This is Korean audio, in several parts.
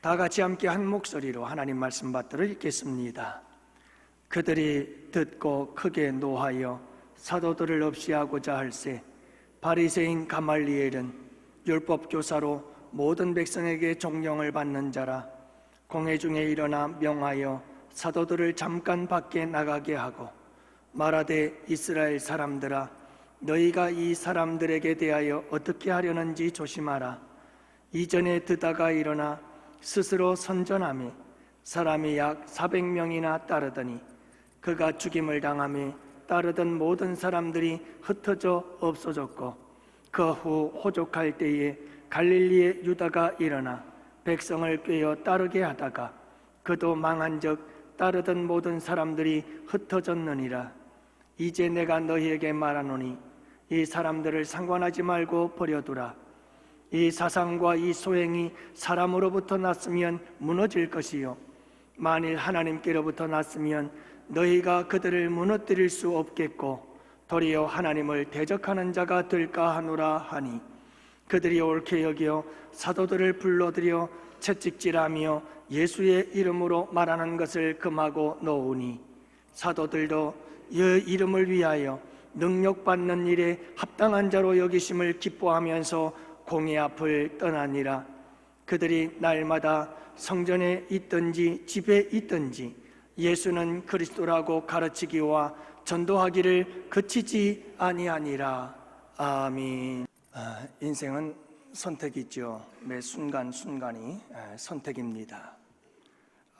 다 같이 함께 한 목소리로 하나님 말씀 받들어 읽겠습니다. 그들이 듣고 크게 노하여 사도들을 없이하고자 할세 바리새인 가말리엘은 율법 교사로 모든 백성에게 존경을 받는 자라. 공회 중에 일어나 명하여 사도들을 잠깐 밖에 나가게 하고 말하되 이스라엘 사람들아, 너희가 이 사람들에게 대하여 어떻게 하려는지 조심하라. 이전에 드다가 일어나 스스로 선전하며 사람이 약 400명이나 따르더니 그가 죽임을 당하며 따르던 모든 사람들이 흩어져 없어졌고, 그 후 호족할 때에 갈릴리의 유다가 일어나 백성을 꿰어 따르게 하다가 그도 망한즉 따르던 모든 사람들이 흩어졌느니라. 이제 내가 너희에게 말하노니 이 사람들을 상관하지 말고 버려두라. 이 사상과 이 소행이 사람으로부터 났으면 무너질 것이요, 만일 하나님께로부터 났으면 너희가 그들을 무너뜨릴 수 없겠고 도리어 하나님을 대적하는 자가 될까 하노라 하니, 그들이 옳게 여겨 사도들을 불러들여 채찍질하며 예수의 이름으로 말하는 것을 금하고 놓으니, 사도들도 이 이름을 위하여 능력받는 일에 합당한 자로 여기심을 기뻐하면서 공의 앞을 떠나니라. 그들이 날마다 성전에 있든지 집에 있든지 예수는 그리스도라고 가르치기와 전도하기를 그치지 아니하니라. 아멘. 인생은 선택이죠. 매 순간순간이 선택입니다.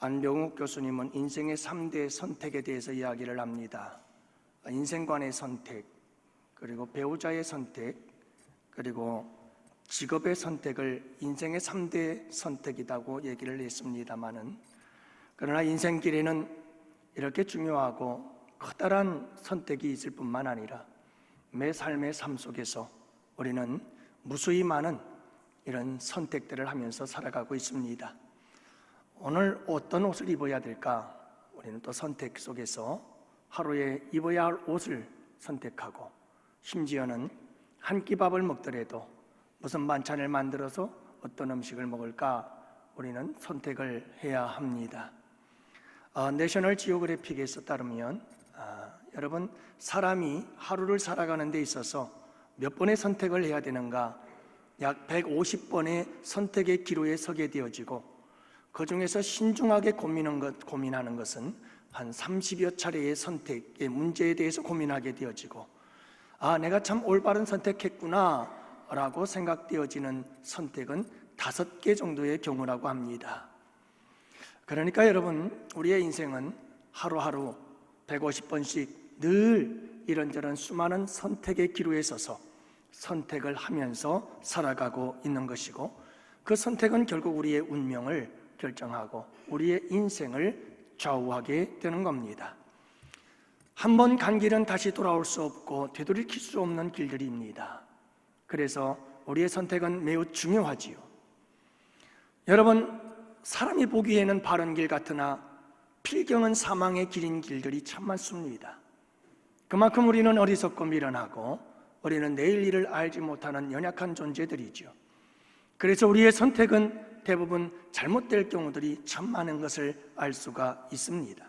안병욱 교수님은 인생의 3대 선택에 대해서 이야기를 합니다. 인생관의 선택, 그리고 배우자의 선택, 그리고 직업의 선택을 인생의 3대 선택이라고 얘기를 했습니다마는, 그러나 인생길에는 이렇게 중요하고 커다란 선택이 있을 뿐만 아니라 매 삶의 삶 속에서 우리는 무수히 많은 이런 선택들을 하면서 살아가고 있습니다. 오늘 어떤 옷을 입어야 될까? 우리는 또 선택 속에서 하루에 입어야 할 옷을 선택하고, 심지어는 한 끼 밥을 먹더라도 무슨 반찬을 만들어서 어떤 음식을 먹을까 우리는 선택을 해야 합니다. 내셔널 지오그래픽에서 따르면 여러분, 사람이 하루를 살아가는 데 있어서 몇 번의 선택을 해야 되는가, 약 150번의 선택의 기로에 서게 되어지고, 그 중에서 신중하게 고민하는 것은 한 30여 차례의 선택의 문제에 대해서 고민하게 되어지고, 내가 참 올바른 선택했구나 라고 생각되어지는 선택은 5개 정도의 경우라고 합니다. 그러니까 여러분, 우리의 인생은 하루하루 150번씩 늘 이런저런 수많은 선택의 기로에 서서 선택을 하면서 살아가고 있는 것이고, 그 선택은 결국 우리의 운명을 결정하고 우리의 인생을 좌우하게 되는 겁니다. 한 번 간 길은 다시 돌아올 수 없고 되돌이킬 수 없는 길들입니다. 그래서 우리의 선택은 매우 중요하지요. 여러분, 사람이 보기에는 바른 길 같으나 필경은 사망의 길인 길들이 참 많습니다. 그만큼 우리는 어리석고 미련하고 우리는 내일 일을 알지 못하는 연약한 존재들이죠. 그래서 우리의 선택은 대부분 잘못될 경우들이 참 많은 것을 알 수가 있습니다.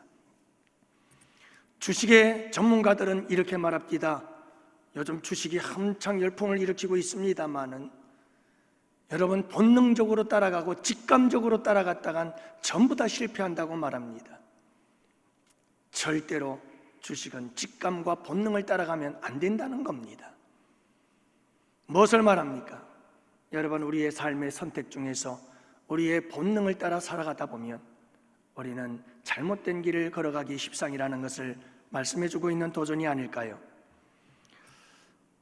주식의 전문가들은 이렇게 말합니다. 요즘 주식이 한창 열풍을 일으키고 있습니다마는 여러분, 본능적으로 따라가고 직감적으로 따라갔다간 전부 다 실패한다고 말합니다. 절대로 주식은 직감과 본능을 따라가면 안 된다는 겁니다. 무엇을 말합니까? 여러분, 우리의 삶의 선택 중에서 우리의 본능을 따라 살아가다 보면 우리는 잘못된 길을 걸어가기 십상이라는 것을 말씀해주고 있는 도전이 아닐까요?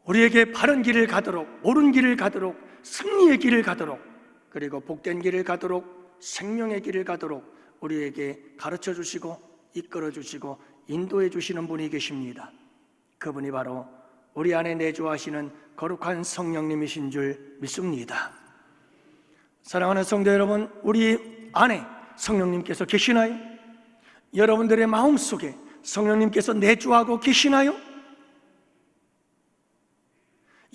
우리에게 바른 길을 가도록, 옳은 길을 가도록, 승리의 길을 가도록, 그리고 복된 길을 가도록, 생명의 길을 가도록 우리에게 가르쳐 주시고 이끌어 주시고 인도해 주시는 분이 계십니다. 그분이 바로 우리 안에 내주하시는 거룩한 성령님이신 줄 믿습니다. 사랑하는 성도 여러분, 우리 안에 성령님께서 계시나요? 여러분들의 마음속에 성령님께서 내주하고 계시나요?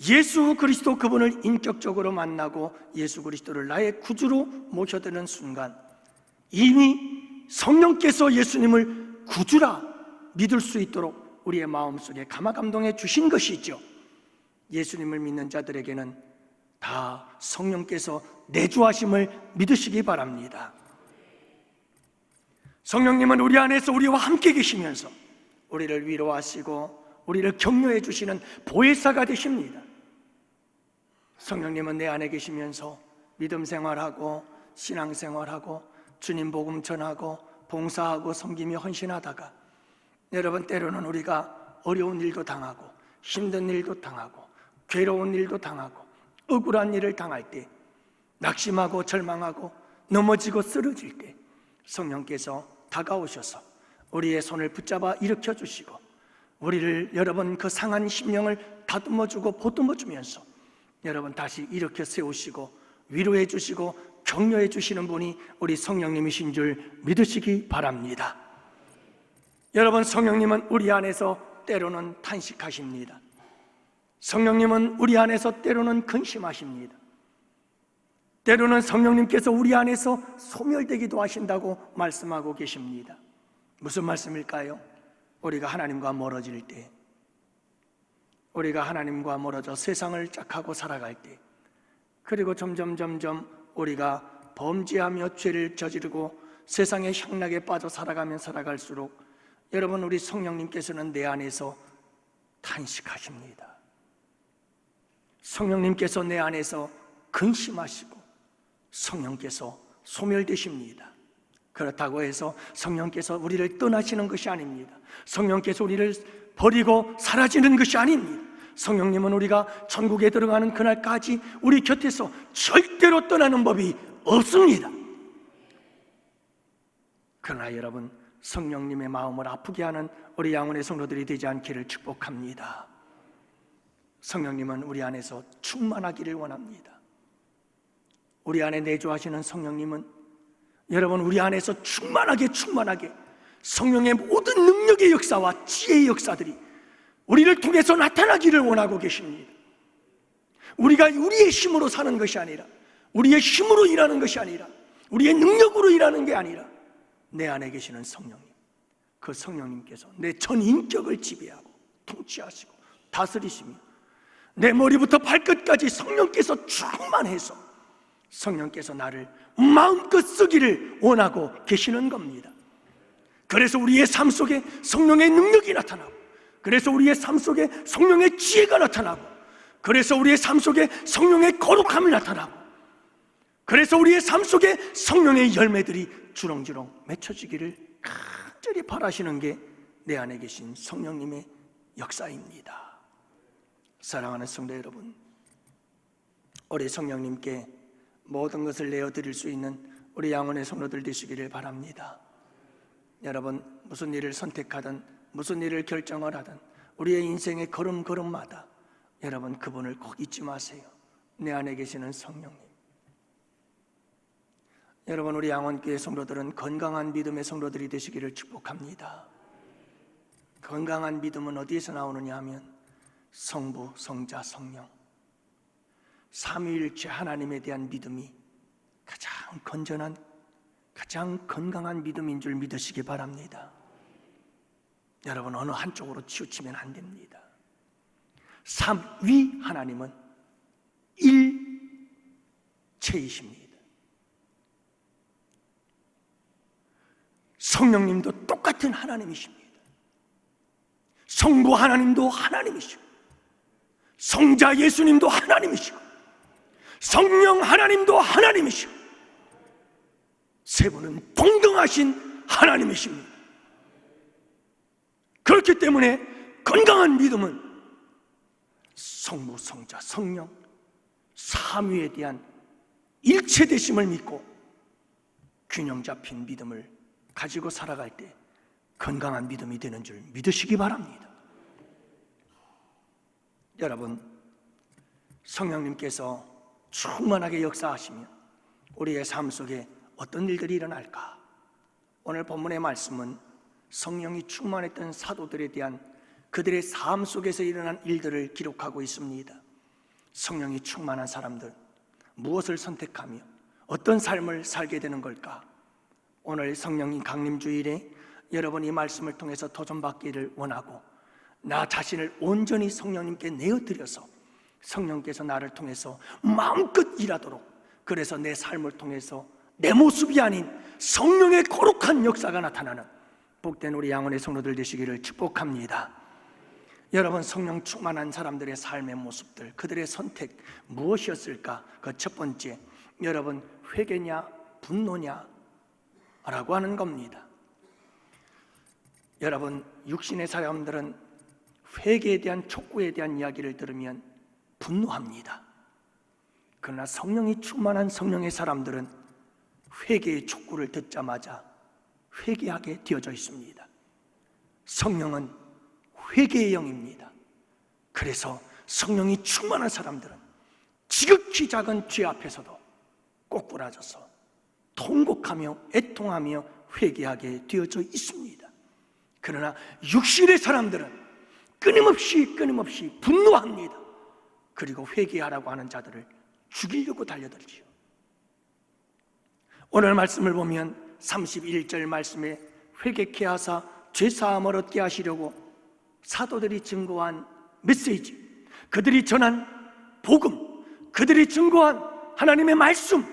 예수 그리스도 그분을 인격적으로 만나고 예수 그리스도를 나의 구주로 모셔드는 순간 이미 성령께서 예수님을 구주라 믿을 수 있도록 우리의 마음속에 감화감동해 주신 것이죠. 예수님을 믿는 자들에게는 다 성령께서 내주하심을 믿으시기 바랍니다. 성령님은 우리 안에서 우리와 함께 계시면서 우리를 위로하시고 우리를 격려해 주시는 보혜사가 되십니다. 성령님은 내 안에 계시면서 믿음 생활하고 신앙 생활하고 주님 복음 전하고 봉사하고 섬기며 헌신하다가 여러분, 때로는 우리가 어려운 일도 당하고 힘든 일도 당하고 괴로운 일도 당하고 억울한 일을 당할 때, 낙심하고 절망하고 넘어지고 쓰러질 때 성령께서 다가오셔서 우리의 손을 붙잡아 일으켜 주시고 우리를 여러분 그 상한 심령을 다듬어 주고 보듬어 주면서 여러분 다시 일으켜 세우시고 위로해 주시고 격려해 주시는 분이 우리 성령님이신 줄 믿으시기 바랍니다. 여러분, 성령님은 우리 안에서 때로는 탄식하십니다. 성령님은 우리 안에서 때로는 근심하십니다. 때로는 성령님께서 우리 안에서 소멸되기도 하신다고 말씀하고 계십니다. 무슨 말씀일까요? 우리가 하나님과 멀어질 때, 우리가 하나님과 멀어져 세상을 짝하고 살아갈 때, 그리고 점점 우리가 범죄하며 죄를 저지르고 세상의 향락에 빠져 살아가면 살아갈수록 여러분, 우리 성령님께서는 내 안에서 탄식하십니다. 성령님께서 내 안에서 근심하시고 성령께서 소멸되십니다. 그렇다고 해서 성령께서 우리를 떠나시는 것이 아닙니다. 성령께서 우리를 버리고 사라지는 것이 아닙니다. 성령님은 우리가 천국에 들어가는 그날까지 우리 곁에서 절대로 떠나는 법이 없습니다. 그러나 여러분, 성령님의 마음을 아프게 하는 우리 양원의 성도들이 되지 않기를 축복합니다. 성령님은 우리 안에서 충만하기를 원합니다. 우리 안에 내주하시는 성령님은 여러분, 우리 안에서 충만하게 성령의 모든 능력의 역사와 지혜의 역사들이 우리를 통해서 나타나기를 원하고 계십니다. 우리가 우리의 힘으로 사는 것이 아니라, 우리의 힘으로 일하는 것이 아니라, 우리의 능력으로 일하는 게 아니라 내 안에 계시는 성령님, 그 성령님께서 내 전 인격을 지배하고 통치하시고 다스리시며 내 머리부터 발끝까지 성령께서 충만해서 성령께서 나를 마음껏 쓰기를 원하고 계시는 겁니다. 그래서 우리의 삶 속에 성령의 능력이 나타나고, 그래서 우리의 삶 속에 성령의 지혜가 나타나고, 그래서 우리의 삶 속에 성령의 거룩함이 나타나고, 그래서 우리의 삶 속에 성령의 열매들이 주렁주렁 맺혀지기를 간절히 바라시는 게 내 안에 계신 성령님의 역사입니다. 사랑하는 성도 여러분, 우리 성령님께 모든 것을 내어드릴 수 있는 우리 양원의 성도들 되시기를 바랍니다. 여러분, 무슨 일을 선택하든 무슨 일을 결정을 하든 우리의 인생의 걸음걸음마다 여러분, 그분을 꼭 잊지 마세요. 내 안에 계시는 성령님. 여러분, 우리 양원교회 성도들은 건강한 믿음의 성도들이 되시기를 축복합니다. 건강한 믿음은 어디에서 나오느냐 하면 성부, 성자, 성령, 삼위일체 하나님에 대한 믿음이 가장 건전한, 가장 건강한 믿음인 줄 믿으시기 바랍니다. 여러분, 어느 한쪽으로 치우치면 안 됩니다. 삼위 하나님은 일체이십니다. 성령님도 똑같은 하나님이십니다. 성부 하나님도 하나님이시고, 성자 예수님도 하나님이시고, 성령 하나님도 하나님이시고, 세 분은 동등하신 하나님이십니다. 그렇기 때문에 건강한 믿음은 성부, 성자, 성령 삼위에 대한 일체되심을 믿고 균형 잡힌 믿음을 가지고 살아갈 때 건강한 믿음이 되는 줄 믿으시기 바랍니다. 여러분, 성령님께서 충만하게 역사하시며 우리의 삶 속에 어떤 일들이 일어날까? 오늘 본문의 말씀은 성령이 충만했던 사도들에 대한 그들의 삶 속에서 일어난 일들을 기록하고 있습니다. 성령이 충만한 사람들, 무엇을 선택하며 어떤 삶을 살게 되는 걸까? 오늘 성령님 강림주일에 여러분이 말씀을 통해서 도전받기를 원하고, 나 자신을 온전히 성령님께 내어드려서 성령께서 나를 통해서 마음껏 일하도록, 그래서 내 삶을 통해서 내 모습이 아닌 성령의 거룩한 역사가 나타나는 복된 우리 양원의 성도들 되시기를 축복합니다. 여러분, 성령 충만한 사람들의 삶의 모습들, 그들의 선택 무엇이었을까? 그 첫 번째, 여러분, 회개냐 분노냐 라고 하는 겁니다. 여러분, 육신의 사람들은 회개에 대한 촉구에 대한 이야기를 들으면 분노합니다. 그러나 성령이 충만한 성령의 사람들은 회개의 촉구를 듣자마자 회개하게 되어져 있습니다. 성령은 회개의 영입니다. 그래서 성령이 충만한 사람들은 지극히 작은 죄 앞에서도 꼬꾸라져서 통곡하며 애통하며 회개하게 되어져 있습니다. 그러나 육신의 사람들은 끊임없이 분노합니다. 그리고 회개하라고 하는 자들을 죽이려고 달려들지요. 오늘 말씀을 보면 31절 말씀에 회개케 하사 죄사함을 얻게 하시려고 사도들이 증거한 메시지, 그들이 전한 복음, 그들이 증거한 하나님의 말씀,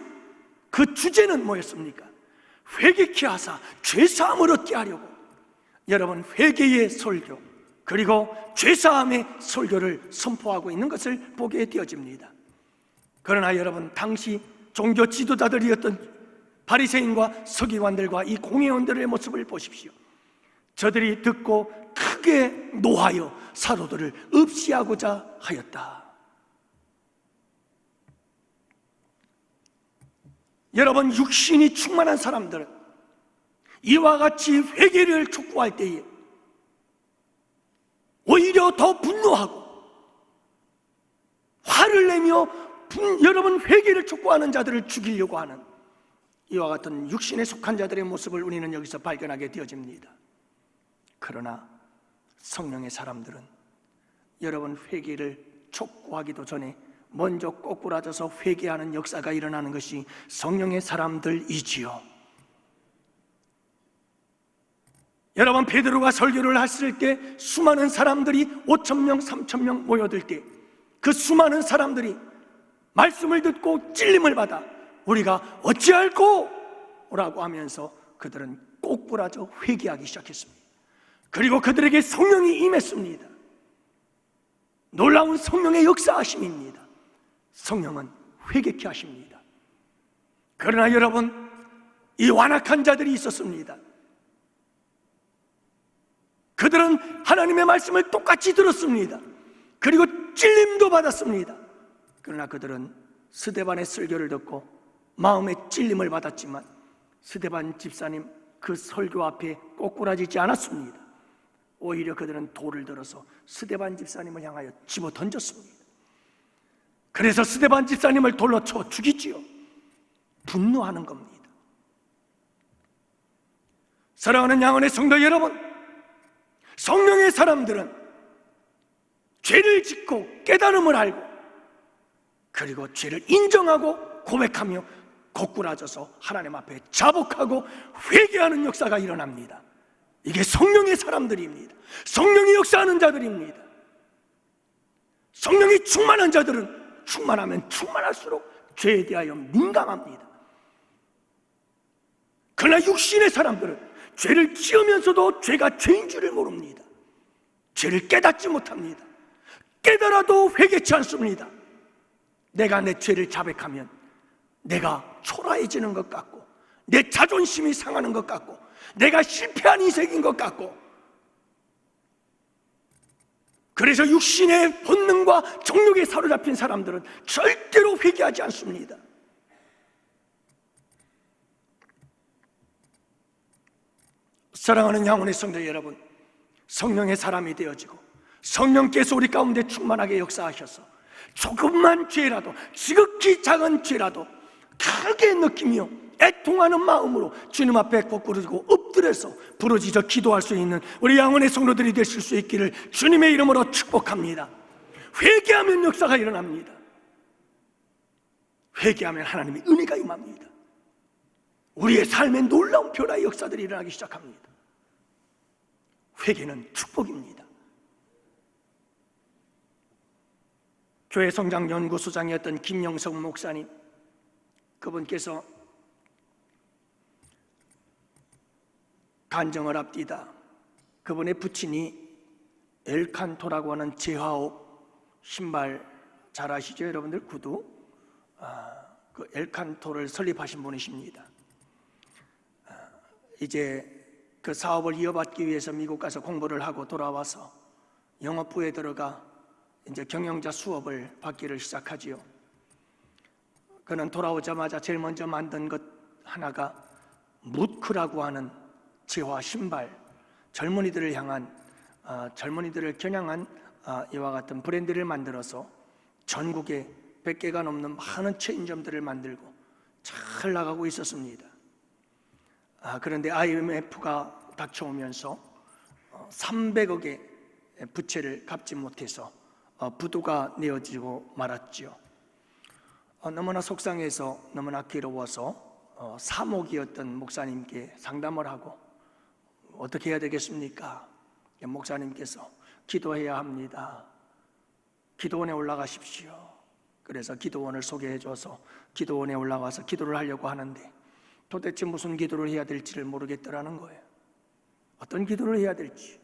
그 주제는 뭐였습니까? 회개케 하사 죄사함을 얻게 하려고. 여러분, 회개의 설교 그리고 죄사함의 설교를 선포하고 있는 것을 보게 되어집니다. 그러나 여러분, 당시 종교 지도자들이었던 바리새인과 서기관들과 이 공회원들의 모습을 보십시오. 저들이 듣고 크게 노하여 사도들을 없이하고자 하였다. 여러분, 육신이 충만한 사람들은 이와 같이 회개를 촉구할 때에 오히려 더 분노하고 화를 내며 여러분, 회개를 촉구하는 자들을 죽이려고 하는 이와 같은 육신에 속한 자들의 모습을 우리는 여기서 발견하게 되어집니다. 그러나 성령의 사람들은 여러분, 회개를 촉구하기도 전에 먼저 꼬꾸라져서 회개하는 역사가 일어나는 것이 성령의 사람들이지요. 여러분, 베드로가 설교를 했을 때 수많은 사람들이 5,000명, 3,000명 모여들 때 그 수많은 사람들이 말씀을 듣고 찔림을 받아 우리가 어찌할꼬? 라고 하면서 그들은 꼬꾸라져 회개하기 시작했습니다. 그리고 그들에게 성령이 임했습니다. 놀라운 성령의 역사하심입니다. 성령은 회개케 하십니다. 그러나 여러분, 이 완악한 자들이 있었습니다. 그들은 하나님의 말씀을 똑같이 들었습니다. 그리고 찔림도 받았습니다. 그러나 그들은 스데반의 설교를 듣고 마음에 찔림을 받았지만 스데반 집사님 그 설교 앞에 꼬꾸라지지 않았습니다. 오히려 그들은 돌을 들어서 스데반 집사님을 향하여 집어 던졌습니다. 그래서 스데반 집사님을 돌로 쳐 죽이지요. 분노하는 겁니다. 사랑하는 양원의 성도 여러분, 성령의 사람들은 죄를 짓고 깨달음을 알고 그리고 죄를 인정하고 고백하며 거꾸라져서 하나님 앞에 자복하고 회개하는 역사가 일어납니다. 이게 성령의 사람들입니다. 성령이 역사하는 자들입니다. 성령이 충만한 자들은 충만하면 충만할수록 죄에 대하여 민감합니다. 그러나 육신의 사람들은 죄를 지으면서도 죄가 죄인 줄을 모릅니다. 죄를 깨닫지 못합니다. 깨달아도 회개치 않습니다. 내가 내 죄를 자백하면 내가 초라해지는 것 같고, 내 자존심이 상하는 것 같고, 내가 실패한 인생인 것 같고, 그래서 육신의 본능과 정욕에 사로잡힌 사람들은 절대로 회개하지 않습니다. 사랑하는 양원의 성도 여러분, 성령의 사람이 되어지고 성령께서 우리 가운데 충만하게 역사하셔서 조금만 죄라도, 지극히 작은 죄라도 크게 느끼며 애통하는 마음으로 주님 앞에 거꾸로지고 엎드려서 부르짖어 기도할 수 있는 우리 양원의 성도들이 되실 수 있기를 주님의 이름으로 축복합니다. 회개하면 역사가 일어납니다. 회개하면 하나님의 은혜가 임합니다. 우리의 삶에 놀라운 변화의 역사들이 일어나기 시작합니다. 회개는 축복입니다. 교회 성장 연구소장이었던 김영석 목사님, 그분께서 간정을 앞뒤다 그분의 부친이 엘칸토라고 하는 제화업 신발 잘 아시죠? 여러분들 구두, 그 엘칸토를 설립하신 분이십니다. 이제 그 사업을 이어받기 위해서 미국 가서 공부를 하고 돌아와서 영업부에 들어가 이제 경영자 수업을 받기를 시작하지요. 그는 돌아오자마자 제일 먼저 만든 것 하나가 무크라고 하는 재화 신발, 젊은이들을 향한 젊은이들을 겨냥한 이와 같은 브랜드를 만들어서 전국에 100개가 넘는 많은 체인점들을 만들고 잘 나가고 있었습니다. 그런데 IMF가 닥쳐오면서 300억의 부채를 갚지 못해서 부도가 내어지고 말았지요. 너무나 속상해서 너무나 괴로워서 사목이었던 목사님께 상담을 하고 어떻게 해야 되겠습니까? 목사님께서 기도해야 합니다. 기도원에 올라가십시오. 그래서 기도원을 소개해줘서 기도원에 올라와서 기도를 하려고 하는데 도대체 무슨 기도를 해야 될지를 모르겠더라는 거예요. 어떤 기도를 해야 될지.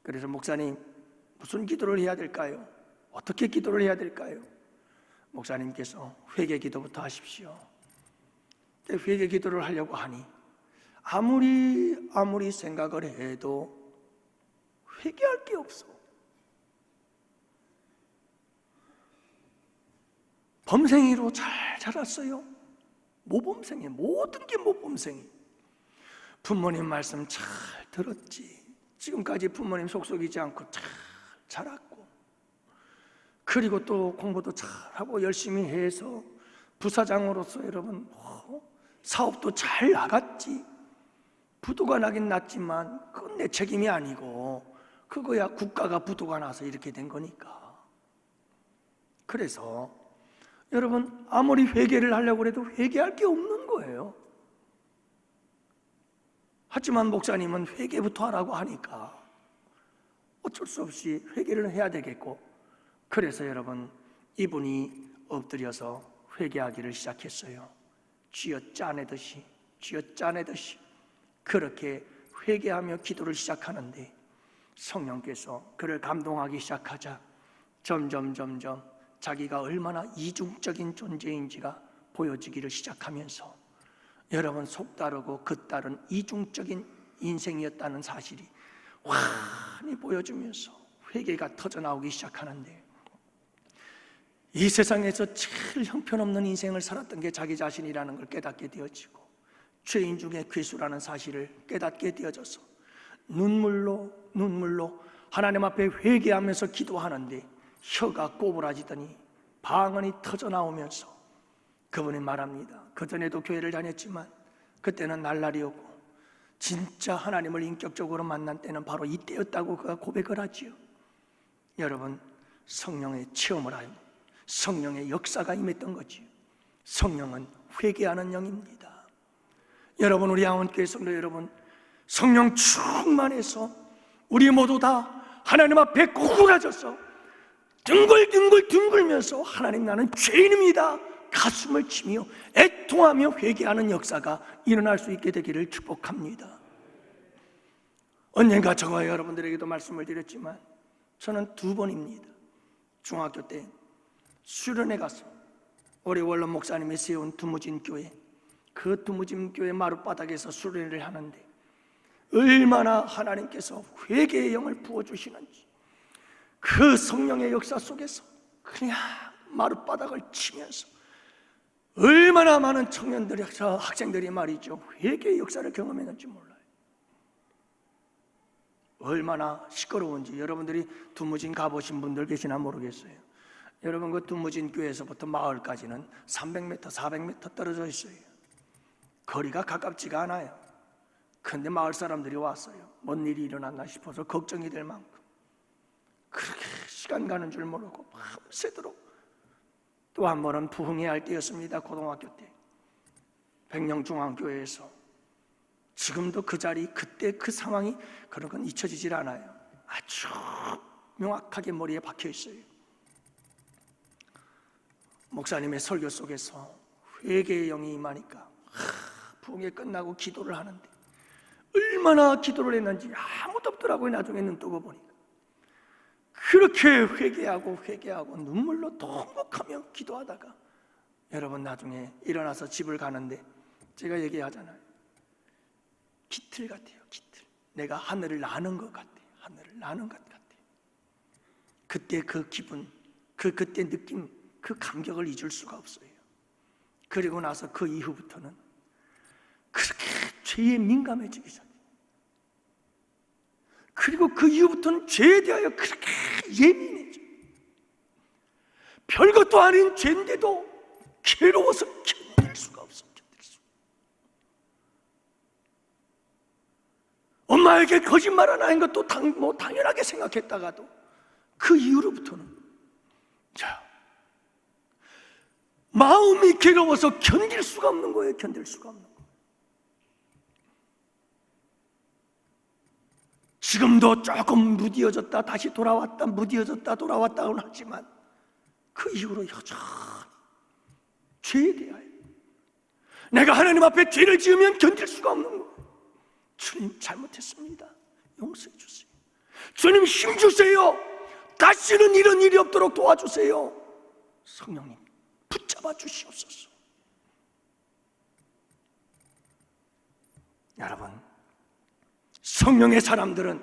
그래서 목사님, 무슨 기도를 해야 될까요? 어떻게 기도를 해야 될까요? 목사님께서 회개 기도부터 하십시오. 회개 기도를 하려고 하니 아무리 생각을 해도 회개할 게 없어. 범생이로 잘 자랐어요. 모범생이, 모든 게 모범생이. 부모님 말씀 잘 들었지. 지금까지 부모님 속속이지 않고 잘 자랐고, 그리고 또 공부도 잘하고 열심히 해서 부사장으로서 여러분 사업도 잘 나갔지. 부도가 나긴 났지만 그건 내 책임이 아니고 그거야 국가가 부도가 나서 이렇게 된 거니까. 그래서 여러분 아무리 회개를 하려고 해도 회개할 게 없는 거예요. 하지만 목사님은 회개부터 하라고 하니까 어쩔 수 없이 회개를 해야 되겠고, 그래서 여러분 이분이 엎드려서 회개하기를 시작했어요. 쥐어 짜내듯이 그렇게 회개하며 기도를 시작하는데 성령께서 그를 감동하기 시작하자 점점 자기가 얼마나 이중적인 존재인지가 보여지기를 시작하면서 여러분 속다르고 겉다른 이중적인 인생이었다는 사실이 환히 보여주면서 회개가 터져나오기 시작하는데, 이 세상에서 제일 형편없는 인생을 살았던 게 자기 자신이라는 걸 깨닫게 되어지고 죄인 중에 괴수라는 사실을 깨닫게 되어져서 눈물로 하나님 앞에 회개하면서 기도하는데 혀가 꼬부라지더니 방언이 터져나오면서 그분이 말합니다. 그전에도 교회를 다녔지만 그때는 날라리였고 진짜 하나님을 인격적으로 만난 때는 바로 이때였다고 그가 고백을 하지요. 여러분 성령의 체험을 하여 성령의 역사가 임했던 거지요. 성령은 회개하는 영입니다. 여러분 우리 양원교회 성도 여러분, 성령 충만해서 우리 모두 다 하나님 앞에 구부러져서 둥글면서 하나님 나는 죄인입니다 가슴을 치며 애통하며 회개하는 역사가 일어날 수 있게 되기를 축복합니다. 언젠가 저와 여러분들에게도 말씀을 드렸지만 저는 2번입니다. 중학교 때 수련회 가서 우리 원로 목사님이 세운 두무진 교회, 그 두무진 교회 마룻바닥에서 수련회를 하는데 얼마나 하나님께서 회개의 영을 부어주시는지, 그 성령의 역사 속에서 그냥 마룻바닥을 치면서 얼마나 많은 청년들이, 학생들이 말이죠, 회개의 역사를 경험했는지 몰라요. 얼마나 시끄러운지. 여러분들이 두무진 가보신 분들 계시나 모르겠어요. 여러분 그 두무진 교회에서부터 마을까지는 300m, 400m 떨어져 있어요. 거리가 가깝지가 않아요. 근데 마을 사람들이 왔어요. 뭔 일이 일어났나 싶어서 걱정이 될 만큼 그렇게 시간 가는 줄 모르고 밤새도록 또 한 번은 부흥회 할 때였습니다. 고등학교 때 백령중앙교회에서. 지금도 그 자리, 그때 그 상황이 그런 건 잊혀지질 않아요. 아주 명확하게 머리에 박혀 있어요. 목사님의 설교 속에서 회개의 영이 임하니까 부흥회 끝나고 기도를 하는데 얼마나 기도를 했는지 아무도 없더라고요. 나중에 눈 뜨고 보니까 그렇게 회개하고 눈물로 통곡하며 기도하다가 여러분 나중에 일어나서 집을 가는데 제가 얘기하잖아요. 깃틀 같아요. 깃틀. 내가 하늘을 나는 것 같아요. 하늘을 나는 것 같아요. 그때 그 기분, 그때 느낌, 그 감격을 잊을 수가 없어요. 그리고 나서 그 이후부터는 그렇게 죄에 민감해지기 시작해요. 그리고 그 이후부터는 죄에 대하여 그렇게 예민해져. 별것도 아닌 죄인데도 괴로워서 견딜 수가 없어. 엄마에게 거짓말 안 하는 것도 당연하게 생각했다가도 그 이후로부터는 마음이 괴로워서 견딜 수가 없는 거예요. 견딜 수가 없는 거예요. 지금도 조금 무디어졌다 다시 돌아왔다 무디어졌다 돌아왔다고는 하지만 그 이후로 여전히 죄에 대하여 내가 하나님 앞에 죄를 지으면 견딜 수가 없는 거예요. 주님 잘못했습니다. 용서해 주세요. 주님 힘 주세요. 다시는 이런 일이 없도록 도와주세요. 성령님 붙잡아 주시옵소서. 여러분, 성령의 사람들은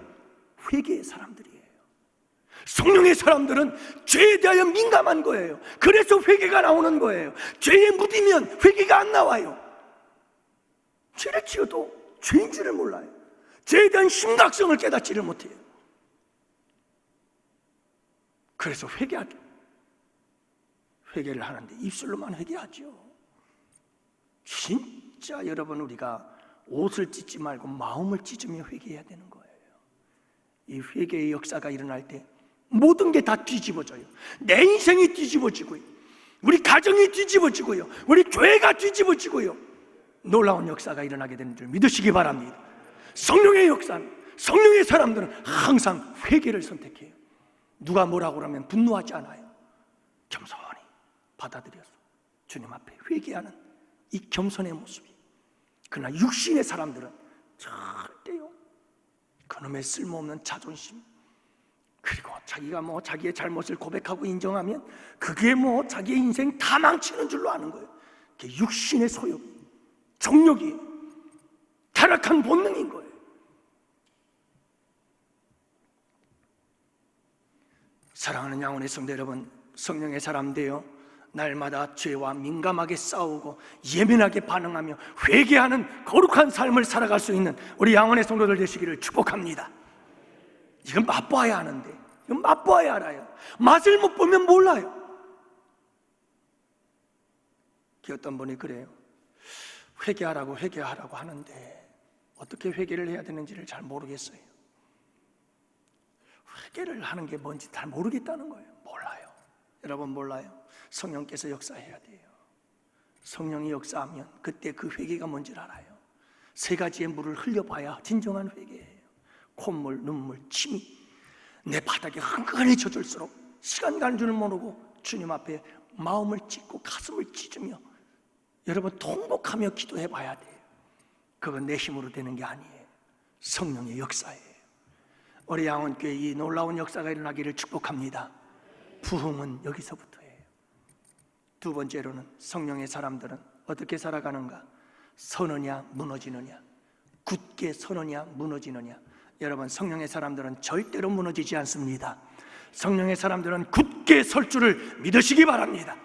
회개의 사람들이에요. 성령의 사람들은 죄에 대하여 민감한 거예요. 그래서 회개가 나오는 거예요. 죄에 묻으면 회개가 안 나와요. 죄를 지어도 죄인 줄을 몰라요. 죄에 대한 심각성을 깨닫지를 못해요. 그래서 회개를 하는데 입술로만 회개하죠. 진짜 여러분, 우리가 옷을 찢지 말고 마음을 찢으며 회개해야 되는 거예요. 이 회개의 역사가 일어날 때 모든 게 다 뒤집어져요. 내 인생이 뒤집어지고요, 우리 가정이 뒤집어지고요, 우리 교회가 뒤집어지고요, 놀라운 역사가 일어나게 되는 줄 믿으시기 바랍니다. 성령의 역사는, 성령의 사람들은 항상 회개를 선택해요. 누가 뭐라고 하면 분노하지 않아요. 겸손히 받아들여서 주님 앞에 회개하는 이 겸손의 모습이. 그러나 육신의 사람들은 절대요, 그놈의 쓸모없는 자존심, 그리고 자기가 자기의 잘못을 고백하고 인정하면 그게 자기의 인생 다 망치는 줄로 아는 거예요. 그게 육신의 소욕, 정욕이 타락한 본능인 거예요. 사랑하는 양원의 성도 여러분, 성령의 사람 되어 날마다 죄와 민감하게 싸우고 예민하게 반응하며 회개하는 거룩한 삶을 살아갈 수 있는 우리 양원의 성도들 되시기를 축복합니다. 이건 맛봐야 하는데, 이건 맛봐야 알아요. 맛을 못 보면 몰라요. 어떤 분이 그래요. 회개하라고 하는데 어떻게 회개를 해야 되는지를 잘 모르겠어요. 회개를 하는 게 뭔지 잘 모르겠다는 거예요. 몰라요. 여러분, 몰라요. 성령께서 역사해야 돼요. 성령이 역사하면 그때 그 회개가 뭔지를 알아요. 세 가지의 물을 흘려봐야 진정한 회개예요. 콧물, 눈물, 침이 내 바닥에 한간히 젖을수록 시간 가는 줄을 모르고 주님 앞에 마음을 찢고 가슴을 찢으며 여러분 통곡하며 기도해 봐야 돼요. 그건 내 힘으로 되는 게 아니에요. 성령의 역사예요. 우리 양원교회 이 놀라운 역사가 일어나기를 축복합니다. 부흥은 여기서부터예요. 두 번째로는 성령의 사람들은 어떻게 살아가는가? 서느냐 무너지느냐, 굳게 서느냐 무너지느냐. 여러분, 성령의 사람들은 절대로 무너지지 않습니다. 성령의 사람들은 굳게 설 줄을 믿으시기 바랍니다.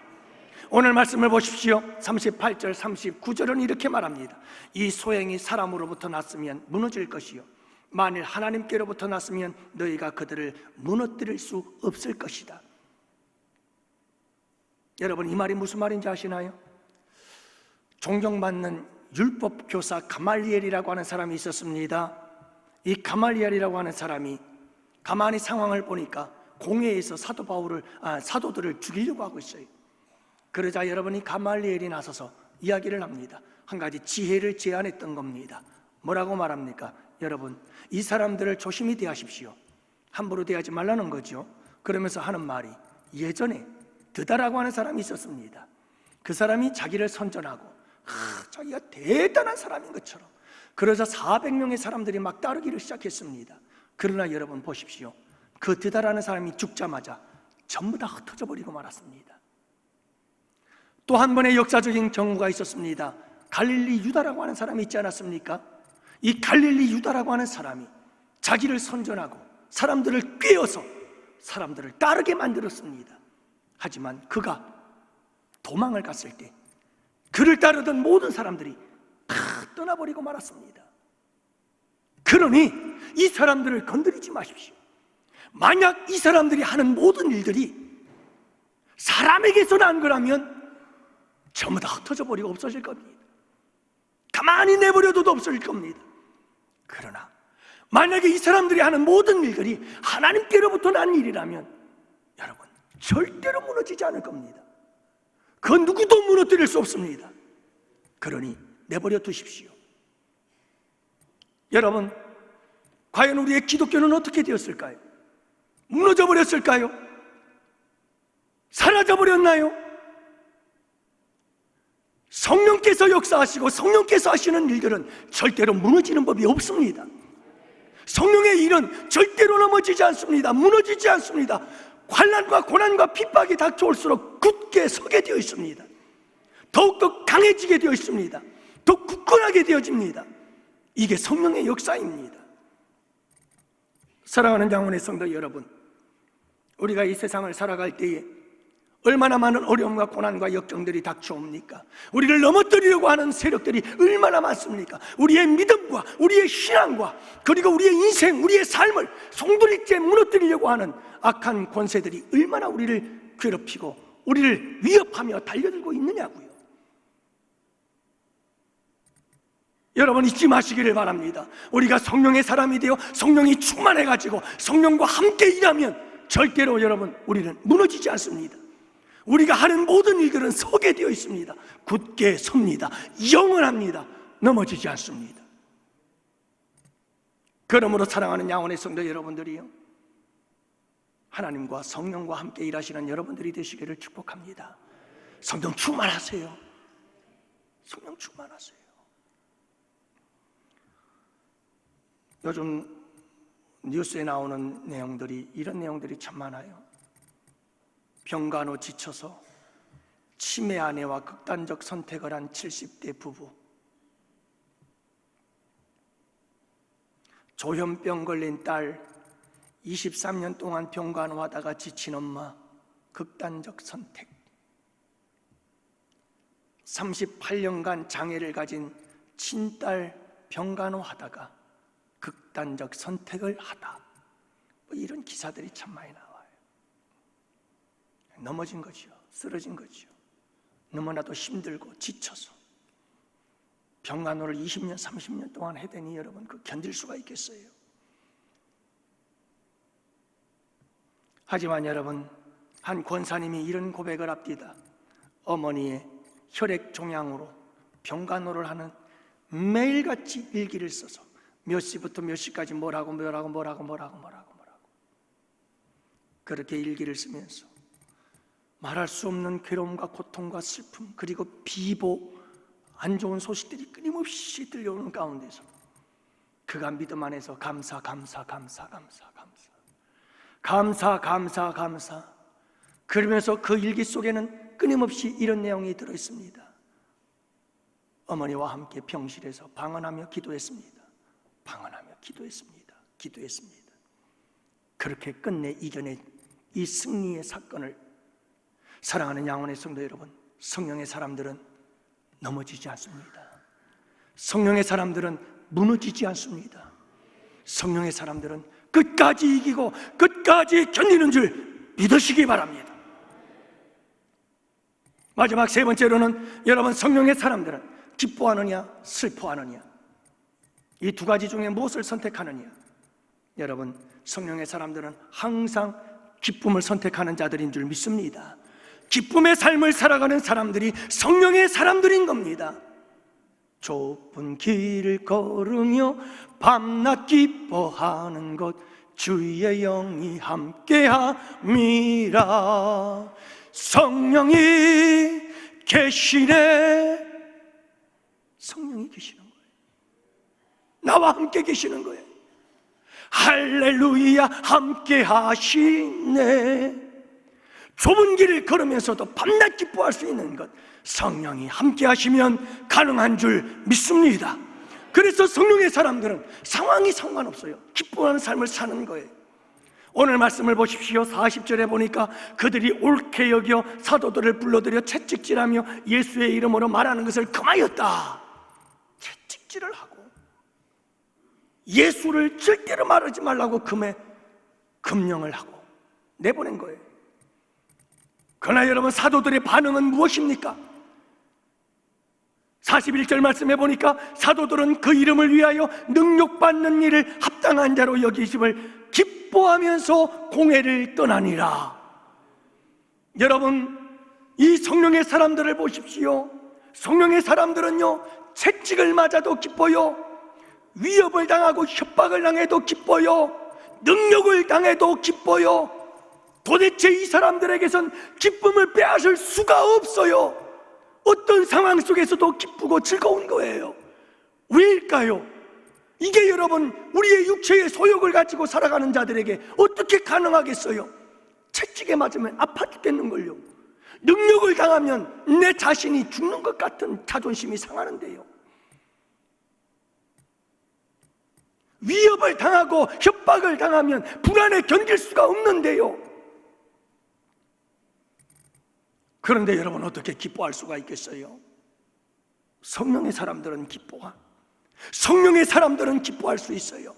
오늘 말씀을 보십시오. 38절 39절은 이렇게 말합니다. 이 소행이 사람으로부터 났으면 무너질 것이요, 만일 하나님께로부터 났으면 너희가 그들을 무너뜨릴 수 없을 것이다. 여러분, 이 말이 무슨 말인지 아시나요? 존경받는 율법교사 가말리엘이라고 하는 사람이 있었습니다. 이 가말리엘이라고 하는 사람이 가만히 상황을 보니까 공회에서 사도들을 죽이려고 하고 있어요. 그러자 여러분이 가말리엘이 나서서 이야기를 합니다. 한 가지 지혜를 제안했던 겁니다. 뭐라고 말합니까? 여러분, 이 사람들을 조심히 대하십시오. 함부로 대하지 말라는 거죠. 그러면서 하는 말이, 예전에 드다라고 하는 사람이 있었습니다. 그 사람이 자기를 선전하고 자기가 대단한 사람인 것처럼, 그러자 400명의 사람들이 막 따르기를 시작했습니다. 그러나 여러분 보십시오. 그 드다라는 사람이 죽자마자 전부 다 흩어져 버리고 말았습니다. 또 한 번의 역사적인 경우가 있었습니다. 갈릴리 유다라고 하는 사람이 있지 않았습니까? 이 갈릴리 유다라고 하는 사람이 자기를 선전하고 사람들을 꿰어서 사람들을 따르게 만들었습니다. 하지만 그가 도망을 갔을 때 그를 따르던 모든 사람들이 다 떠나버리고 말았습니다. 그러니 이 사람들을 건드리지 마십시오. 만약 이 사람들이 하는 모든 일들이 사람에게서 난 거라면 전부 다 흩어져 버리고 없어질 겁니다. 가만히 내버려둬도 없어질 겁니다. 그러나 만약에 이 사람들이 하는 모든 일들이 하나님께로부터 난 일이라면 여러분 절대로 무너지지 않을 겁니다. 그 누구도 무너뜨릴 수 없습니다. 그러니 내버려 두십시오. 여러분, 과연 우리의 기독교는 어떻게 되었을까요? 무너져 버렸을까요? 사라져 버렸나요? 성령께서 역사하시고 성령께서 하시는 일들은 절대로 무너지는 법이 없습니다. 성령의 일은 절대로 넘어지지 않습니다. 무너지지 않습니다. 환난과 고난과 핍박이 닥쳐올수록 굳게 서게 되어 있습니다. 더욱더 강해지게 되어 있습니다. 더 굳건하게 되어집니다. 이게 성령의 역사입니다. 사랑하는 양원의 성도 여러분, 우리가 이 세상을 살아갈 때에 얼마나 많은 어려움과 고난과 역정들이 닥쳐옵니까? 우리를 넘어뜨리려고 하는 세력들이 얼마나 많습니까? 우리의 믿음과 우리의 신앙과 그리고 우리의 인생, 우리의 삶을 송두리째 무너뜨리려고 하는 악한 권세들이 얼마나 우리를 괴롭히고 우리를 위협하며 달려들고 있느냐고요. 여러분 잊지 마시기를 바랍니다. 우리가 성령의 사람이 되어 성령이 충만해가지고 성령과 함께 일하면 절대로 여러분 우리는 무너지지 않습니다. 우리가 하는 모든 일들은 서게 되어 있습니다. 굳게 섭니다. 영원합니다. 넘어지지 않습니다. 그러므로 사랑하는 양원의 성도 여러분들이요, 하나님과 성령과 함께 일하시는 여러분들이 되시기를 축복합니다. 성령 충만하세요. 성령 충만하세요. 요즘 뉴스에 나오는 내용들이, 이런 내용들이 참 많아요. 병간호 지쳐서 치매 아내와 극단적 선택을 한 70대 부부, 조현병 걸린 딸, 23년 동안 병간호하다가 지친 엄마, 극단적 선택, 38년간 장애를 가진 친딸 병간호하다가 극단적 선택을 하다, 뭐 이런 기사들이 참 많이 나와요. 넘어진 거죠. 쓰러진 거죠. 너무나도 힘들고 지쳐서 병간호를 20년, 30년 동안 해대니 여러분 그 견딜 수가 있겠어요? 하지만 여러분, 한 권사님이 이런 고백을 합디다. 어머니의 혈액 종양으로 병간호를 하는 매일같이 일기를 써서 몇 시부터 몇 시까지 뭐라고 그렇게 일기를 쓰면서 말할 수 없는 괴로움과 고통과 슬픔, 그리고 비보, 안 좋은 소식들이 끊임없이 들려오는 가운데서 그가 믿음 안에서 감사 그러면서 그 일기 속에는 끊임없이 이런 내용이 들어있습니다. 어머니와 함께 병실에서 방언하며 기도했습니다. 기도했습니다. 그렇게 끝내 이겨낸 이 승리의 사건을, 사랑하는 양원의 성도 여러분, 성령의 사람들은 넘어지지 않습니다. 성령의 사람들은 무너지지 않습니다. 성령의 사람들은 끝까지 이기고 끝까지 견디는 줄 믿으시기 바랍니다. 마지막 세 번째로는 여러분, 성령의 사람들은 기뻐하느냐 슬퍼하느냐, 이 두 가지 중에 무엇을 선택하느냐. 여러분, 성령의 사람들은 항상 기쁨을 선택하는 자들인 줄 믿습니다. 기쁨의 삶을 살아가는 사람들이 성령의 사람들인 겁니다. 좁은 길을 걸으며 밤낮 기뻐하는 것 주의 영이 함께함이라. 성령이 계시네. 성령이 계시는 거예요. 나와 함께 계시는 거예요. 할렐루야, 함께 하시네. 좁은 길을 걸으면서도 밤낮 기뻐할 수 있는 것, 성령이 함께 하시면 가능한 줄 믿습니다. 그래서 성령의 사람들은 상황이 상관없어요. 기뻐하는 삶을 사는 거예요. 오늘 말씀을 보십시오. 40절에 보니까 그들이 옳게 여겨 사도들을 불러들여 채찍질하며 예수의 이름으로 말하는 것을 금하였다. 채찍질을 하고 예수를 절대로 말하지 말라고 금령을 하고 내보낸 거예요. 그러나 여러분, 사도들의 반응은 무엇입니까? 41절 말씀해 보니까 사도들은 그 이름을 위하여 능력받는 일을 합당한 자로 여기심을 기뻐하면서 공회를 떠나니라. 여러분, 이 성령의 사람들을 보십시오. 성령의 사람들은요, 채찍을 맞아도 기뻐요. 위협을 당하고 협박을 당해도 기뻐요. 능력을 당해도 기뻐요. 도대체 이 사람들에게선 기쁨을 빼앗을 수가 없어요. 어떤 상황 속에서도 기쁘고 즐거운 거예요. 왜일까요? 이게 여러분, 우리의 육체의 소욕을 가지고 살아가는 자들에게 어떻게 가능하겠어요? 채찍에 맞으면 아파 죽겠는걸요. 능력을 당하면 내 자신이 죽는 것 같은 자존심이 상하는데요. 위협을 당하고 협박을 당하면 불안에 견딜 수가 없는데요. 그런데 여러분, 어떻게 기뻐할 수가 있겠어요? 성령의 사람들은 성령의 사람들은 기뻐할 수 있어요.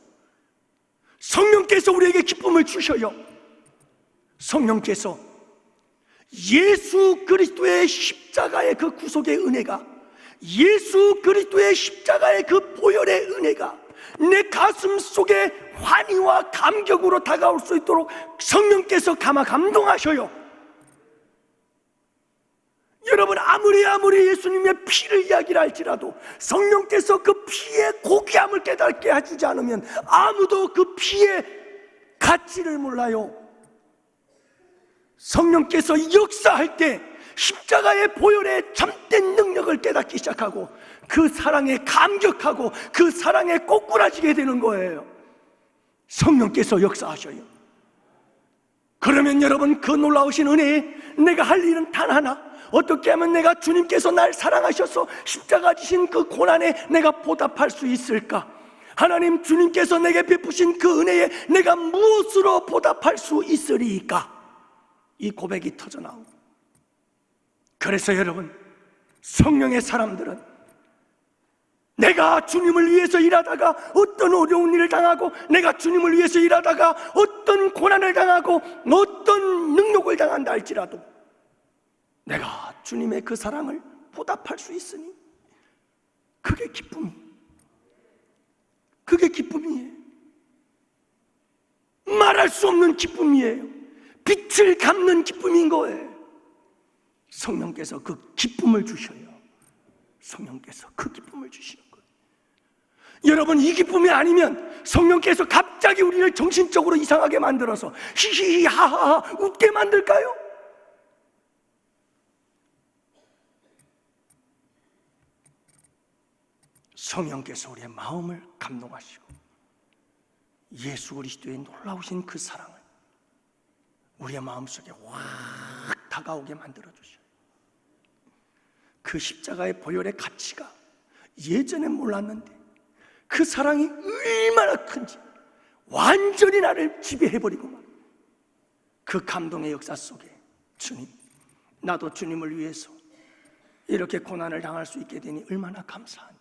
성령께서 우리에게 기쁨을 주셔요. 성령께서 예수 그리스도의 십자가의 그 구속의 은혜가, 예수 그리스도의 십자가의 그 보혈의 은혜가 내 가슴 속에 환희와 감격으로 다가올 수 있도록 성령께서 감동하셔요. 여러분, 아무리 예수님의 피를 이야기를 할지라도 성령께서 그 피의 고귀함을 깨닫게 해주지 않으면 아무도 그 피의 가치를 몰라요. 성령께서 역사할 때 십자가의 보혈의 참된 능력을 깨닫기 시작하고 그 사랑에 감격하고 그 사랑에 꼬꾸라지게 되는 거예요. 성령께서 역사하셔요. 그러면 여러분, 그 놀라우신 은혜에 내가 할 일은 단 하나, 어떻게 하면 내가 주님께서 날 사랑하셔서 십자가 지신 그 고난에 내가 보답할 수 있을까? 하나님, 주님께서 내게 베푸신 그 은혜에 내가 무엇으로 보답할 수 있으리까? 이 고백이 터져나오고, 그래서 여러분, 성령의 사람들은 내가 주님을 위해서 일하다가 어떤 어려운 일을 당하고, 내가 주님을 위해서 일하다가 어떤 고난을 당하고 어떤 능력을 당한다 할지라도 내가 주님의 그 사랑을 보답할 수 있으니 그게 기쁨이에요. 말할 수 없는 기쁨이에요. 빛을 갚는 기쁨인 거예요. 성령께서 그 기쁨을 주셔요. 성령께서 그 기쁨을 주시는 거예요. 여러분, 이 기쁨이 아니면 성령께서 갑자기 우리를 정신적으로 이상하게 만들어서 히히하하 웃게 만들까요? 성령께서 우리의 마음을 감동하시고 예수 그리스도의 놀라우신 그 사랑을 우리의 마음속에 확 다가오게 만들어주셔요. 그 십자가의 보혈의 가치가 예전엔 몰랐는데 그 사랑이 얼마나 큰지 완전히 나를 지배해버리고 그 감동의 역사 속에 주님, 나도 주님을 위해서 이렇게 고난을 당할 수 있게 되니 얼마나 감사하니.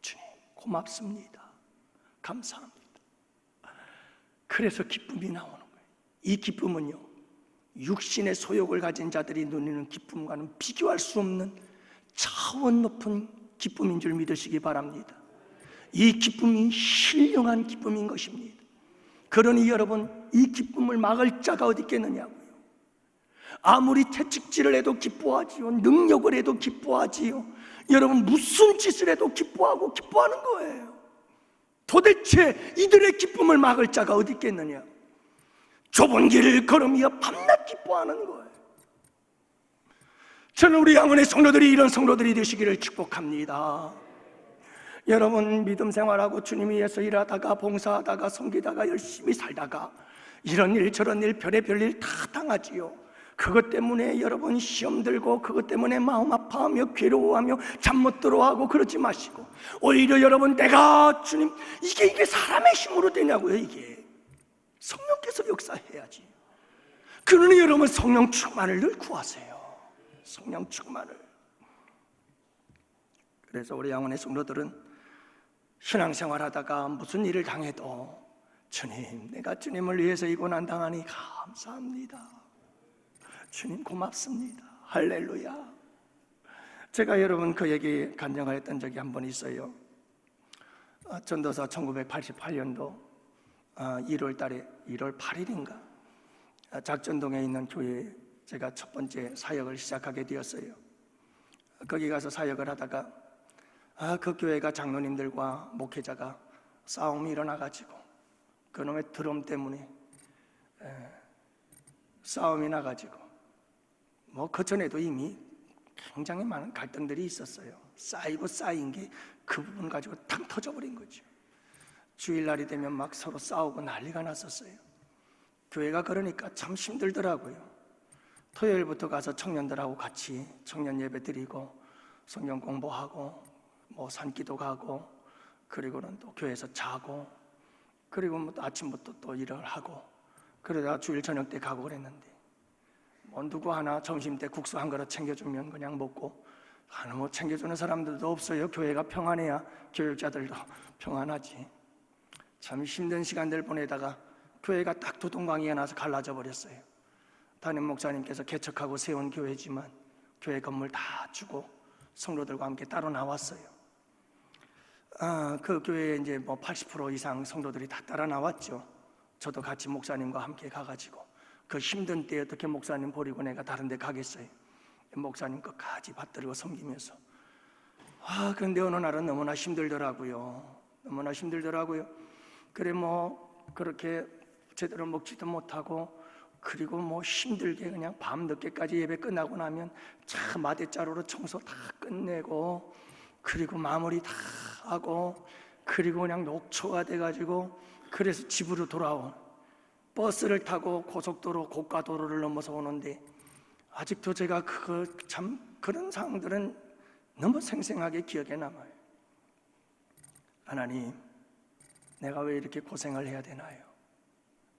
주님, 고맙습니다. 감사합니다. 그래서 기쁨이 나오는 거예요. 이 기쁨은요, 육신의 소욕을 가진 자들이 누리는 기쁨과는 비교할 수 없는 차원 높은 기쁨인 줄 믿으시기 바랍니다. 이 기쁨이 신령한 기쁨인 것입니다. 그러니 여러분, 이 기쁨을 막을 자가 어디 있겠느냐고요. 아무리 채찍질을 해도 기뻐하지요. 능력을 해도 기뻐하지요. 여러분, 무슨 짓을 해도 기뻐하고 기뻐하는 거예요. 도대체 이들의 기쁨을 막을 자가 어디 있겠느냐? 좁은 길을 걸으며 밤낮 기뻐하는 거예요. 저는 우리 양원의 성도들이 이런 성도들이 되시기를 축복합니다. 여러분, 믿음 생활하고 주님 위해서 일하다가 봉사하다가 섬기다가 열심히 살다가 이런 일 저런 일 별의별 일 다 당하지요. 그것 때문에 여러분 시험 들고 그것 때문에 마음 아파하며 괴로워하며 잠 못 들어하고 그러지 마시고, 오히려 여러분, 내가 주님 이게 사람의 힘으로 되냐고요. 이게 성령께서 역사해야지. 그러니 여러분, 성령 충만을 늘 구하세요. 성령 충만을. 그래서 우리 양원의 성도들은 신앙생활 하다가 무슨 일을 당해도 주님, 내가 주님을 위해서 이 고난 당하니 감사합니다. 주님 고맙습니다. 할렐루야. 제가 여러분 그 얘기 간증하였던 적이 한 번 있어요. 전도서 1988년도 1월 달에 1월 8일인가 작전동에 있는 교회에 제가 첫 번째 사역을 시작하게 되었어요. 거기 가서 사역을 하다가 그 교회가 장로님들과 목회자가 싸움이 일어나가지고 그놈의 드럼 때문에 싸움이 나가지고 그 전에도 이미 굉장히 많은 갈등들이 있었어요. 쌓이고 쌓인 게 그 부분 가지고 탕 터져버린 거죠. 주일날이 되면 막 서로 싸우고 난리가 났었어요. 교회가 그러니까 참 힘들더라고요. 토요일부터 가서 청년들하고 같이 청년 예배 드리고 성경 공부하고 산기도 가고, 그리고는 또 교회에서 자고, 그리고 아침부터 또 일을 하고, 그러다가 주일 저녁 때 가고 그랬는데 누구 하나 점심 때 국수 한 그릇 챙겨주면 그냥 먹고, 챙겨주는 사람들도 없어요. 교회가 평안해야 교육자들도 평안하지. 참 힘든 시간들 보내다가 교회가 딱 두 동강이에 나서 갈라져 버렸어요. 담임 목사님께서 개척하고 세운 교회지만 교회 건물 다 주고 성도들과 함께 따로 나왔어요. 그 교회에 이제 80% 이상 성도들이 다 따라 나왔죠. 저도 같이 목사님과 함께 가가지고 그 힘든 때에 어떻게 목사님 버리고 내가 다른 데 가겠어요. 목사님 끝까지 받들고 섬기면서. 그런데 어느 날은 너무나 힘들더라고요. 너무나 힘들더라고요. 그래 그렇게 제대로 먹지도 못하고, 그리고 힘들게 그냥 밤 늦게까지 예배 끝나고 나면 참 마대자루로 청소 다 끝내고, 그리고 마무리 다 하고, 그리고 그냥 녹초가 돼가지고, 그래서 집으로 돌아온 버스를 타고 고속도로 고가도로를 넘어서 오는데, 아직도 제가 그런 상황들은 너무 생생하게 기억에 남아요. 하나님, 내가 왜 이렇게 고생을 해야 되나요?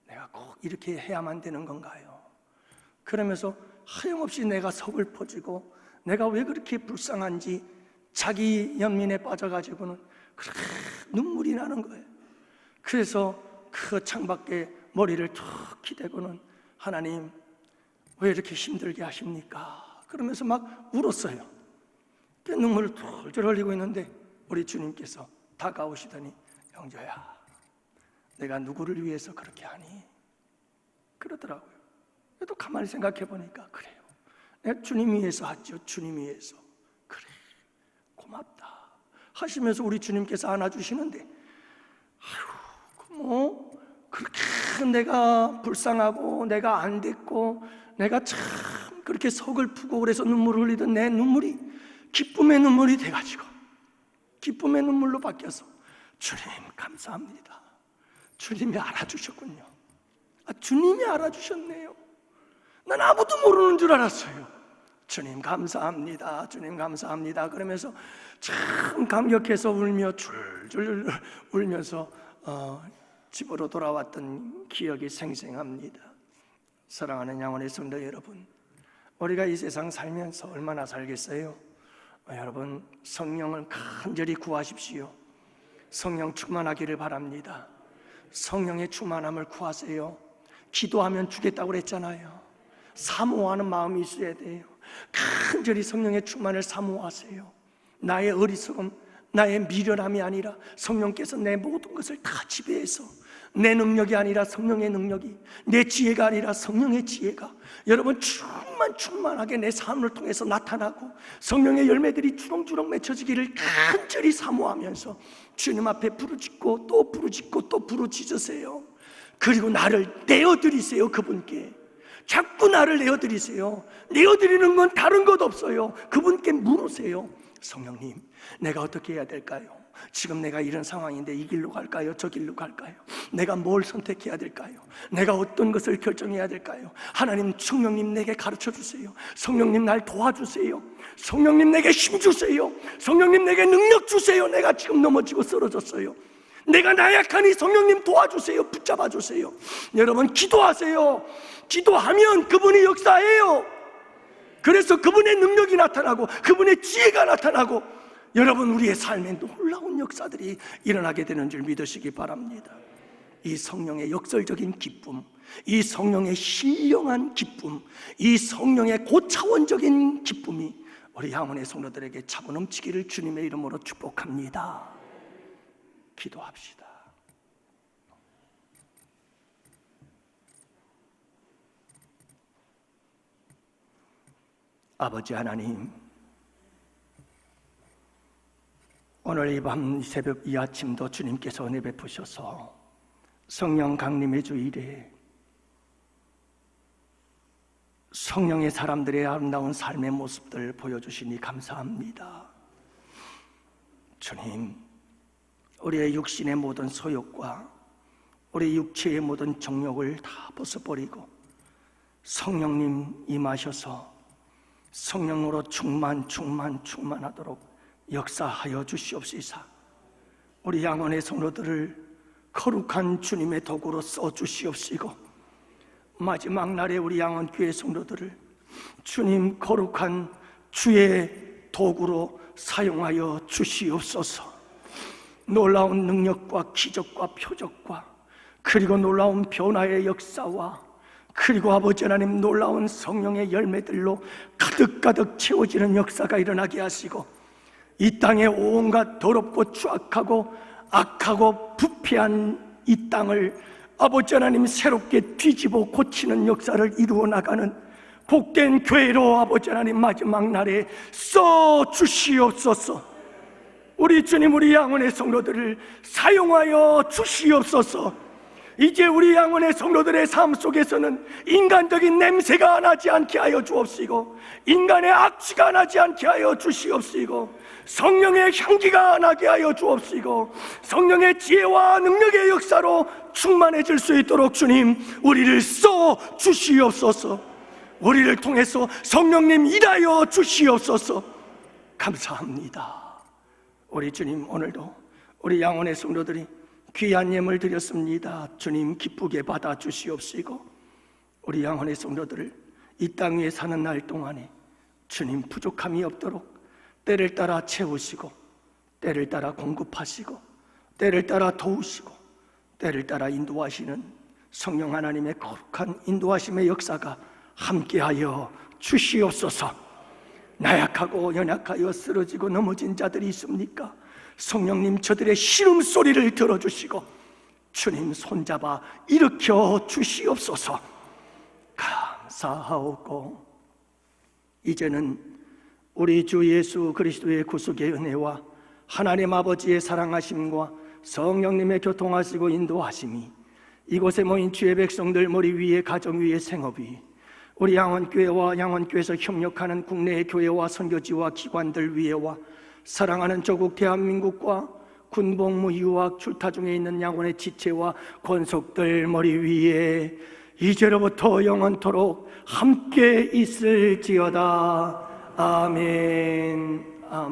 내가 꼭 이렇게 해야만 되는 건가요? 그러면서 하염없이 내가 서글퍼지고, 내가 왜 그렇게 불쌍한지 자기 연민에 빠져가지고는 그렇게 눈물이 나는 거예요. 그래서 그 창밖에 머리를 툭 기대고는, 하나님 왜 이렇게 힘들게 하십니까? 그러면서 막 울었어요. 눈물을 툴툴 흘리고 있는데 우리 주님께서 다가오시더니, 영조야, 내가 누구를 위해서 그렇게 하니? 그러더라고요. 그래도 가만히 생각해 보니까 그래요. 내가 주님 위해서 하죠. 주님 위해서. 그래, 고맙다 하시면서 우리 주님께서 안아주시는데, 그렇게 내가 불쌍하고 내가 안 됐고 내가 참 그렇게 서글프고 그래서 눈물을 흘리던 내 눈물이 기쁨의 눈물이 돼가지고 기쁨의 눈물로 바뀌어서, 주님 감사합니다. 주님이 알아주셨군요. 주님이 알아주셨네요. 난 아무도 모르는 줄 알았어요. 주님 감사합니다. 주님 감사합니다. 그러면서 참 감격해서 울며 줄줄 울면서 집으로 돌아왔던 기억이 생생합니다. 사랑하는 양원의 성도 여러분, 우리가 이 세상 살면서 얼마나 살겠어요? 여러분, 성령을 간절히 구하십시오. 성령 충만하기를 바랍니다. 성령의 충만함을 구하세요. 기도하면 주겠다고 그랬잖아요. 사모하는 마음이 있어야 돼요. 간절히 성령의 충만을 사모하세요. 나의 어리석음, 나의 미련함이 아니라 성령께서 내 모든 것을 다 지배해서 내 능력이 아니라 성령의 능력이, 내 지혜가 아니라 성령의 지혜가 여러분 충만하게 내 삶을 통해서 나타나고 성령의 열매들이 주렁주렁 맺혀지기를 간절히 사모하면서 주님 앞에 부르짖고 또 부르짖고 또 부르짖으세요. 그리고 나를 내어드리세요. 그분께 자꾸 나를 내어드리세요. 내어드리는 건 다른 것 없어요. 그분께 물으세요. 성령님, 내가 어떻게 해야 될까요? 지금 내가 이런 상황인데 이 길로 갈까요? 저 길로 갈까요? 내가 뭘 선택해야 될까요? 내가 어떤 것을 결정해야 될까요? 하나님, 성령님 내게 가르쳐 주세요. 성령님 날 도와주세요. 성령님 내게 힘 주세요. 성령님 내게 능력 주세요. 내가 지금 넘어지고 쓰러졌어요. 내가 나약하니 성령님 도와주세요. 붙잡아 주세요. 여러분, 기도하세요. 기도하면 그분이 역사해요. 그래서 그분의 능력이 나타나고 그분의 지혜가 나타나고 여러분, 우리의 삶에 놀라운 역사들이 일어나게 되는 줄 믿으시기 바랍니다. 이 성령의 역설적인 기쁨, 이 성령의 신령한 기쁨, 이 성령의 고차원적인 기쁨이 우리 양원의 성도들에게 차고 넘치기를 주님의 이름으로 축복합니다. 기도합시다. 아버지 하나님, 오늘 이 밤 새벽 이 아침도 주님께서 은혜 베푸셔서 성령 강림의 주일에 성령의 사람들의 아름다운 삶의 모습들 보여주시니 감사합니다. 주님, 우리의 육신의 모든 소욕과 우리 육체의 모든 정욕을 다 벗어버리고 성령님 임하셔서 성령으로 충만하도록 역사하여 주시옵시사. 우리 양원의 성도들을 거룩한 주님의 도구로 써주시옵시고 마지막 날에 우리 양원교회 성도들을 주님 거룩한 주의 도구로 사용하여 주시옵소서. 놀라운 능력과 기적과 표적과 그리고 놀라운 변화의 역사와 그리고 아버지 하나님 놀라운 성령의 열매들로 가득가득 채워지는 역사가 일어나게 하시고 이 땅에 온갖 더럽고 추악하고 악하고 부패한 이 땅을 아버지 하나님 새롭게 뒤집어 고치는 역사를 이루어 나가는 복된 교회로 아버지 하나님 마지막 날에 써주시옵소서. 우리 주님, 우리 양원의 성도들을 사용하여 주시옵소서. 이제 우리 양원의 성도들의 삶 속에서는 인간적인 냄새가 나지 않게 하여 주옵시고 인간의 악취가 나지 않게 하여 주시옵시고 성령의 향기가 나게 하여 주옵시고 성령의 지혜와 능력의 역사로 충만해질 수 있도록 주님 우리를 써 주시옵소서. 우리를 통해서 성령님 일하여 주시옵소서. 감사합니다. 우리 주님, 오늘도 우리 양원의 성도들이 귀한 예물 드렸습니다. 주님 기쁘게 받아 주시옵시고 우리 양원의 성도들을 이 땅 위에 사는 날 동안에 주님 부족함이 없도록 때를 따라 채우시고 때를 따라 공급하시고 때를 따라 도우시고 때를 따라 인도하시는 성령 하나님의 거룩한 인도하심의 역사가 함께하여 주시옵소서. 나약하고 연약하여 쓰러지고 넘어진 자들이 있습니까? 성령님 저들의 신음소리를 들어주시고 주님 손잡아 일으켜 주시옵소서. 감사하옵고 이제는 우리 주 예수 그리스도의 구속의 은혜와 하나님 아버지의 사랑하심과 성령님의 교통하시고 인도하심이 이곳에 모인 주의 백성들 머리 위에 가정 위에 생업이 우리 양원교회와 양원교회에서 협력하는 국내의 교회와 선교지와 기관들 위에와 사랑하는 조국 대한민국과 군복무 유학 출타 중에 있는 양원의 지체와 권속들 머리 위에 이제로부터 영원토록 함께 있을지어다. 아멘. 아멘.